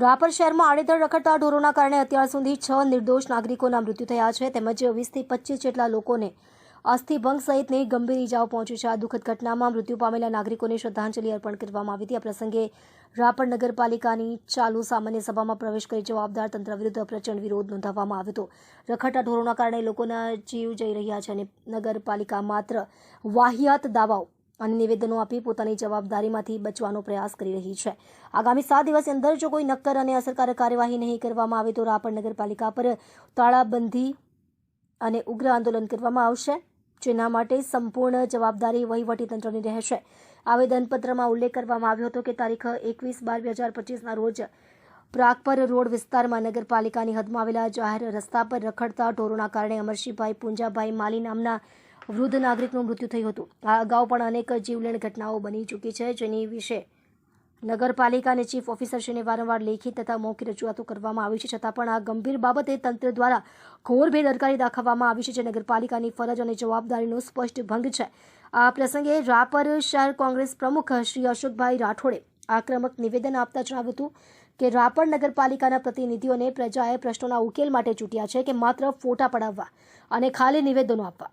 રાપર શહેરમાં આડેધડ રખડતા ઢોરોના કારણે અત્યાર સુધી 6 નિર્દોષ નાગરિકોના મૃત્યુ થયા છે તેમજ 20થી 25 જેટલા લોકોને અસ્થિભંગ સહિતની ગંભીર ઇજાઓ પહોંચી છે। આ દુઃખદ ઘટનામાં મૃત્યુ પામેલા નાગરિકોને શ્રદ્ધાંજલિ અર્પણ કરવામાં આવી હતી। આ પ્રસંગે રાપર નગરપાલિકાની ચાલુ સામાન્ય સભામાં પ્રવેશ કરી જવાબદાર તંત્ર વિરુદ્ધ પ્રચંડ વિરોધ નોંધાવવામાં આવ્યો હતો। રખડતા ઢોરોના કારણે લોકોના જીવ જઈ રહ્યા છે અને નગરપાલિકા માત્ર વાહિયાત દાવાઓ અને નિવેદનો આપી પોતાની જવાબદારીમાંથી બચવાનો પ્રયાસ કરી રહી છે। આગામી 7 દિવસની અંદર જો કોઈ નક્કર અને અસરકારક કાર્યવાહી નહીં કરવામાં આવે તો રાપર નગરપાલિકા પર તાળાબંધી અને ઉગ્ર આંદોલન કરવામાં આવશે, જેના માટે સંપૂર્ણ જવાબદારી વહીવટીતંત્રની રહેશે। આવેદનપત્રમાં ઉલ્લેખ કરવામાં આવ્યો હતો કે તારીખ 21/12/2025ના રોજ પ્રાગપર રોડ વિસ્તારમાં નગરપાલિકાની હદમાં આવેલા જાહેર રસ્તા પર રખડતા ઢોરોના કારણે અમરશીભાઈ પૂંજાભાઈ માલી નામના વૃદ્ધ નાગરિકનું મૃત્યુ થયું હતું। આ અગાઉ પણ અનેક જીવલેણ ઘટનાઓ બની ચૂકી છે, જેની વિશે નગરપાલિકા અને ચીફ ઓફિસરશ્રીને વારંવાર લેખિત તથા મૌખિક રજૂઆતો કરવામાં આવી છે, છતાં પણ આ ગંભીર બાબતે તંત્ર દ્વારા ઘોર બેદરકારી દાખવવામાં આવી છે, જે નગરપાલિકાની ફરજ અને જવાબદારીનો સ્પષ્ટ ભંગ છે। આ પ્રસંગે રાપર શહેર કોંગ્રેસ પ્રમુખ શ્રી અશોકભાઈ રાઠોડે આક્રમક નિવેદન આપતા જણાવ્યું હતું કે રાપર નગરપાલિકાના પ્રતિનિધિઓને પ્રજાએ પ્રશ્નોના ઉકેલ માટે ચૂંટ્યા છે કે માત્ર ફોટા પડાવવા અને ખાલી નિવેદનો આપવા।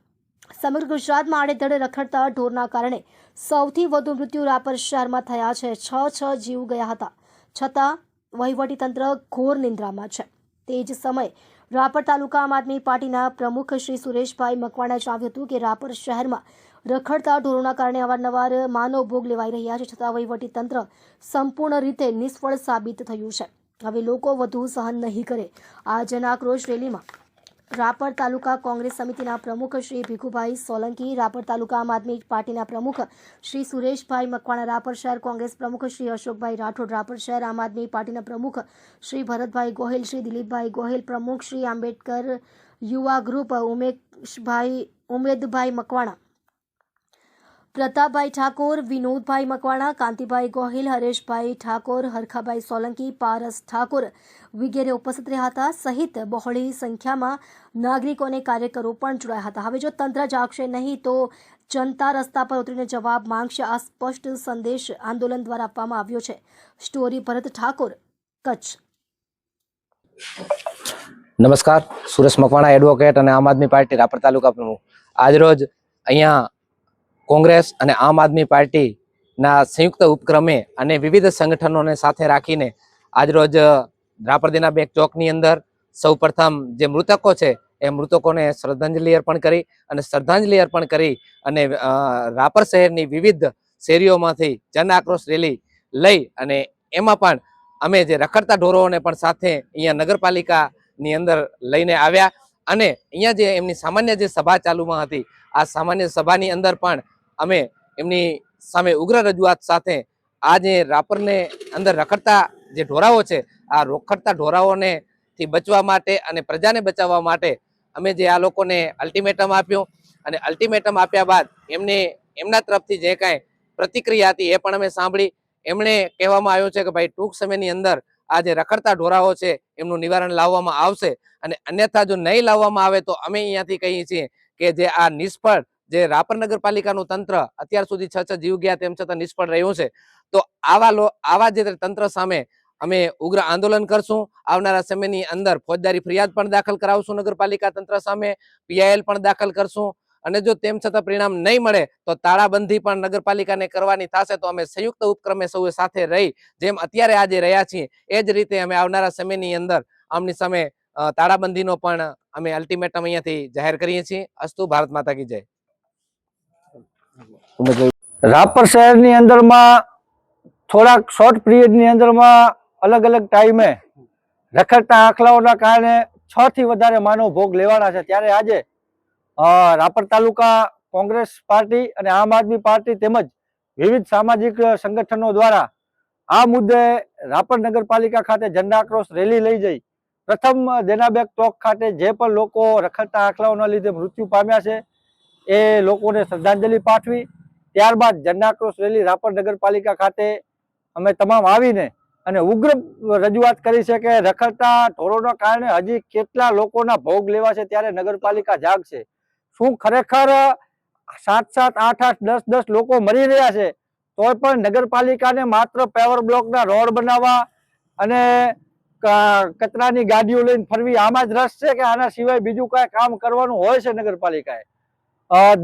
સમગ્ર ગુજરાતમાં આડેધડ રખડતા ઢોરના કારણે સૌથી વધુ મૃત્યુ રાપર શહેરમાં થયા છે। 6 જીવ ગયા હતા, છતાં વહીવટીતંત્ર ઘોર નિંદ્રામાં છે। તે જ સમયે રાપર તાલુકા આમ આદમી પાર્ટીના પ્રમુખ શ્રી સુરેશભાઈ મકવાણાએ જણાવ્યું હતું કે રાપર શહેરમાં રખડતા ઢોરોના કારણે અવારનવાર માનવ ભોગ લેવાઈ રહ્યા છે, છતાં વહીવટીતંત્ર સંપૂર્ણ રીતે નિષ્ફળ સાબિત થયું છે। હવે લોકો વધુ સહન નહીં કરે। આ જનાક્રોશ રેલીમાં રાપર તાલુકા કોંગ્રેસ સમિતિના પ્રમુખ શ્રી ભીખુભાઈ સોલંકી, રાપર તાલુકા આમ આદમી પાર્ટીના પ્રમુખ શ્રી સુરેશભાઈ મકવાણા, રાપર શહેર કોંગ્રેસ પ્રમુખ શ્રી અશોકભાઈ રાઠોડ, રાપર શહેર આમ આદમી પાર્ટીના પ્રમુખ શ્રી ભરતભાઈ ગોહિલ, શ્રી દિલીપભાઈ ગોહિલ, પ્રમુખ શ્રી આંબેડકર યુવા ગ્રુપ ઉમેદભાઈ મકવાણા, પ્રતાપભાઈ ઠાકોર, વિનોદભાઈ મકવાણા, કાંતિભાઈ ગોહિલ, હરેશભાઈ ઠાકોર, હરખાભાઈ સોલંકી, પારસ ઠાકોર વગેરે ઉપસ્થિત રહ્યા હતા સહિત બહોળી સંખ્યામાં નાગરિકો અને કાર્યકરો પણ જોડાયા હતા। હવે જો તંત્ર જાગશે નહીં તો જનતા રસ્તા પર ઉતરીને જવાબ માંગશે। આ સ્પષ્ટ સંદેશ આંદોલન દ્વારા આપવામાં આવ્યો છે। સ્ટોરી ભરત ઠાકોર, કચ્છ। નમસ્કાર, સુરેશ મકવાણા એડવોકેટ અને આમ આદમી પાર્ટી રાપર તાલુકા પ્રમુખ। આજરોજ અહીંયા કોંગ્રેસ અને આમ આદમી પાર્ટીના સંયુક્ત ઉપક્રમે અને વિવિધ સંગઠનોને સાથે રાખીને આજરોજ રાપરદીના બેક ચોકની અંદર સૌપ્રથમ જે મૃતકો છે એ મૃતકોને શ્રદ્ધાંજલિ અર્પણ કરી અને રાપર શહેરની વિવિધ શેરીઓમાંથી જન આક્રોશ રેલી લઈ અને એમાં પણ અમે જે રખડતા ઢોરોને પણ સાથે અહીંયા નગરપાલિકાની અંદર લઈને આવ્યા અને અહીંયા જે એમની સામાન્ય જે સભા ચાલુમાં હતી આ સામાન્ય સભાની અંદર પણ અમે એમની સામે ઉગ્ર રજૂઆત સાથે આ જે રાપરને અંદર રખડતા જે ઢોરાઓ છે આ રખડતા ઢોરાઓને થી બચવા માટે અને પ્રજાને બચાવવા માટે અમે જે આ લોકોને અલ્ટિમેટમ આપ્યું અને અલ્ટિમેટમ આપ્યા બાદ એમના તરફથી જે કાંઈ પ્રતિક્રિયા હતી એ પણ અમે સાંભળી। એમણે કહેવામાં આવ્યું છે કે ભાઈ ટૂંક સમયની અંદર આ જે રખડતા ઢોરાઓ છે એમનું નિવારણ લાવવામાં આવશે અને અન્યથા જો નહીં લાવવામાં આવે તો અમે અહીંયાથી કહીએ છીએ કે જે આ નિષ્ફળ જે રાપર નગરપાલિકાનું તંત્ર અત્યાર સુધી 6 જીવ ગયા તેમ છતાં નિષ્ફળ રહ્યું છે, તો આવા જે તંત્ર સામે અમે ઉગ્ર આંદોલન કરશું। આવનારા સમયની અંદર ફોજદારી ફરિયાદ પણ દાખલ કરાવશું નગરપાલિકા તંત્ર સામે, PIL પણ દાખલ કરશું અને જો તેમ છતાં પરિણામ નહીં મળે તો તાળાબંધી પણ નગરપાલિકાને કરવાની થશે। તો અમે સંયુક્ત ઉપક્રમે સૌએ સાથે રહી જેમ અત્યારે આજે રહ્યા છીએ એ જ રીતે અમે આવનારા સમયની અંદર આમની સામે તાળાબંધીનો પણ અમે અલ્ટિમેટમ અહીંયાથી જાહેર કરીએ છીએ। અસ્તુ, ભારત માતા કી જય। રાપર શહેરની અંદરમાં થોડાક શોર્ટ પીરિયડની અંદરમાં અલગ અલગ ટાઈમે રખડતા આખલાઓના કારણે 6 થી વધારે માનવ ભોગ લેવાના છે। ત્યારે આજે રાપર તાલુકા કોંગ્રેસ પાર્ટી અને આમ આદમી પાર્ટી તેમજ વિવિધ સામાજિક સંગઠનો દ્વારા આ મુદ્દે રાપર નગરપાલિકા ખાતે જન આક્રોશ રેલી લઈ જઈ પ્રથમ દેનાબેગ ચોક ખાતે જે પણ લોકો રખડતા આખલાઓના લીધે મૃત્યુ પામ્યા છે એ લોકોને શ્રદ્ધાંજલિ પાઠવી। ત્યારબાદ જન આક્રોશ રેલી રાપર નગરપાલિકા ખાતે અમે તમામ આવીને અને ઉગ્ર રજૂઆત કરી છે કે રખડતા ઢોરોના કારણે હજી કેટલા લોકોના ભોગ લેવા છે, ત્યારે નગરપાલિકા જાગશે। શું ખરેખર 7-7, 8-8, 10-10 લોકો મરી રહ્યા છે તો પણ નગરપાલિકાને માત્ર પેવર બ્લોકના રોડ બનાવવા અને કચરાની ગાડીઓ લઈને ફરવી આમાં જ રસ છે કે આના સિવાય બીજું કાંઈ કામ કરવાનું હોય છે નગરપાલિકાએ?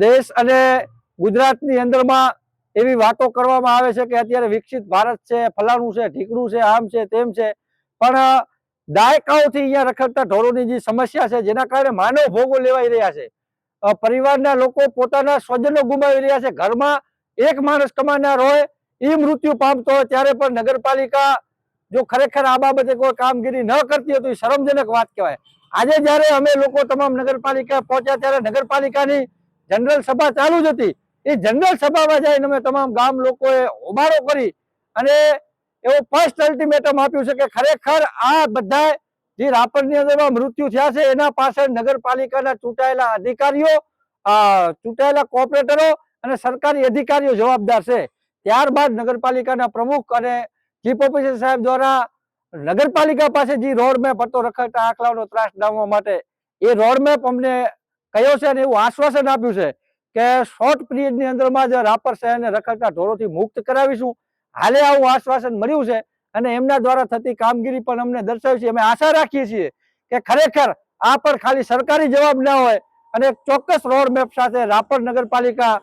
દેશ અને ગુજરાતની અંદરમાં એવી વાતો કરવામાં આવે છે કે અત્યારે વિકસિત ભારત છે, ફલાણું છે, ઢીકણું છે, આમ છે, તેમ છે, પણ દાયકાઓથી અહીંયા રખડતા ઢોરોની જે સમસ્યા છે જેના કારણે માનવ ભોગો લેવાઈ રહ્યા છે. પરિવારના લોકો પોતાના સ્વજનો ગુમાવી રહ્યા છે. ઘરમાં એક માણસ કમાનાર હોય એ મૃત્યુ પામતો હોય ત્યારે પણ નગરપાલિકા જો ખરેખર આ બાબતે કોઈ કામગીરી ન કરતી હોય તો એ શરમજનક વાત કહેવાય. આજે જ્યારે અમે લોકો તમામ નગરપાલિકા પહોંચ્યા ત્યારે નગરપાલિકાની જનરલ સભા ચાલુ જ હતી. એ જનરલ સભામાં જઈને અમે તમામ ગામ લોકોએ હોબાળો કરી અને એવું ફર્સ્ટ અલ્ટિમેટમ આપ્યું છે કે ખરેખર આ બધા જે રાપરની અંદરમાં મૃત્યુ થયા છે એના પાછળ નગરપાલિકાના ચૂંટાયેલા અધિકારીઓ, ચૂંટાયેલા કોર્પોરેટરો અને સરકારી અધિકારીઓ જવાબદાર છે. ત્યારબાદ નગરપાલિકાના પ્રમુખ અને ચીફ ઓફિસર સાહેબ દ્વારા નગરપાલિકા પાસે જે રોડમેપ હતો રખડતા આંકલાઓનો ત્રાસ ડામવા માટે, એ રોડમેપ અમને કયો છે અને એવું આશ્વાસન આપ્યું છે કે શોર્ટ પીરિયડની અંદરમાં જ રાપર શહેરને રખડતા ઢોરોથી મુક્ત કરાવીશું. હાલે આવું આશ્વાસન મળ્યું છે અને એમના દ્વારા થતી કામગીરી પણ અમને દર્શાવી છે. અમે આશા રાખીએ છીએ કે ખરેખર આ પર ખાલી સરકારી જવાબ ના હોય અને એક ચોક્કસ રોડમેપ સાથે રાપર નગરપાલિકા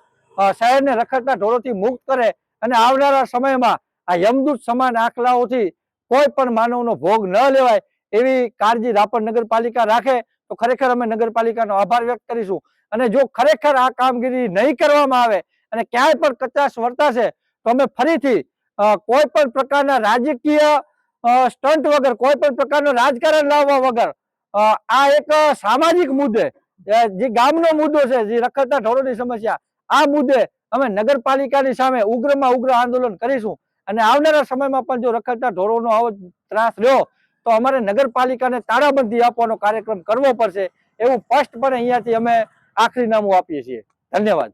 શહેરને રખડતા ઢોરોથી મુક્ત કરે અને આવનારા સમયમાં આ યમદૂત સમાન આંકલાઓથી કોઈ પણ માનવનો ભોગ ન લેવાય એવી કાળજી રાપર નગરપાલિકા રાખે તો ખરેખર અમે નગરપાલિકાનો આભાર વ્યક્ત કરીશું. અને જો ખરેખર આ કામગીરી નહીં કરવામાં આવે અને ક્યાંય પણ કચાશ વર્તાશે તો અમે ફરીથી કોઈ પણ પ્રકારના રાજકીય સ્ટન્ટ વગર, કોઈ પણ પ્રકારનું રાજકારણ લાવવા વગર આ એક સામાજિક મુદ્દે જે ગામનો મુદ્દો છે, જે રખડતા ઢોરોની સમસ્યા, આ મુદ્દે અમે નગરપાલિકાની સામે ઉગ્રમાં ઉગ્ર આંદોલન કરીશું. અને આવનારા સમયમાં પણ જો રખડતા ઢોરોનો આવો ત્રાસ રહ્યો તો અમારે નગરપાલિકાને તાળાબંધી આપવાનો કાર્યક્રમ કરવો પડશે એવું સ્પષ્ટપણે અહીંયાથી અમે આખરી નામું આપીએ છીએ. ધન્યવાદ.